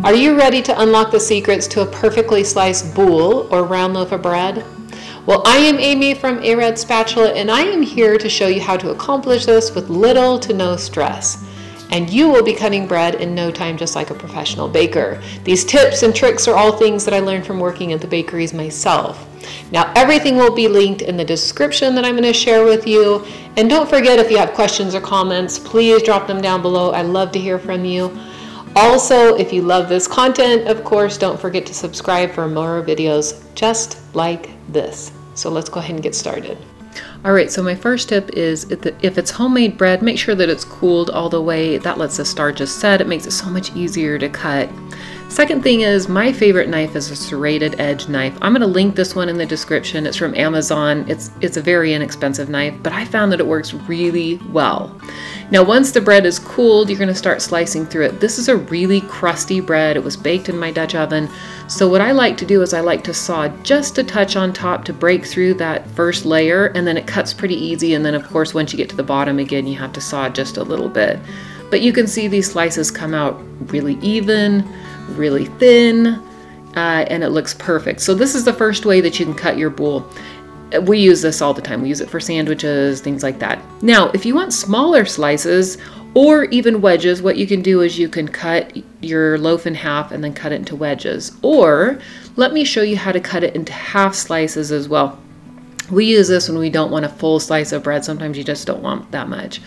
Are you ready to unlock the secrets to a perfectly sliced boule or round loaf of bread? Well, I am Amy from A-Red Spatula, and I am here to show you how to accomplish this with little to no stress. And you will be cutting bread in no time, just like a professional baker. These tips and tricks are all things that I learned from working at the bakeries myself. Now, everything will be linked in the description that I'm going to share with you. And don't forget, if you have questions or comments, please drop them down below. I love to hear from you. Also, if you love this content, of course, don't forget to subscribe for more videos just like this. So let's go ahead and get started. All right, so my first tip is if it's homemade bread, make sure that it's cooled all the way. That lets the starches set. It makes it so much easier to cut. Second thing is, my favorite knife is a serrated edge knife. I'm going to link this one in the description. It's from Amazon. It's a very inexpensive knife, but I found that it works really well. Now, once the bread is cooled, you're going to start slicing through it. This is a really crusty bread. It was baked in my Dutch oven. So what I like to do is I like to saw just a touch on top to break through that first layer, and then it cuts pretty easy. And then, of course, once you get to the bottom again, you have to saw just a little bit. But you can see these slices come out really even, really thin, and it looks perfect. So this is the first way that you can cut your boule. We use this all the time. We use it for sandwiches, things like that. Now, if you want smaller slices or even wedges, what you can do is you can cut your loaf in half and then cut it into wedges. Or let me show you how to cut it into half slices as well. We use this when we don't want a full slice of bread. Sometimes you just don't want that much.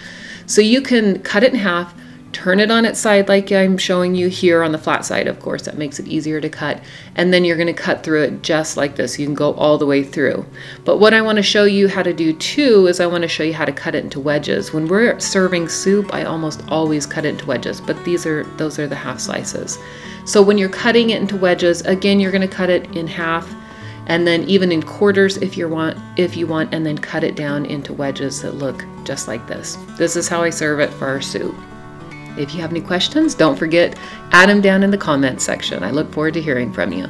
So you can cut it in half, turn it on its side like I'm showing you here on the flat side, of course. That makes it easier to cut. And then you're going to cut through it just like this. You can go all the way through. But what I want to show you how to do too is I want to show you how to cut it into wedges. When we're serving soup, I almost always cut it into wedges, but those are the half slices. So when you're cutting it into wedges, again, you're going to cut it in half and then even in quarters if you want, and then cut it down into wedges that look just like this. This is how I serve it for our soup. If you have any questions, don't forget, add them down in the comments section. I look forward to hearing from you.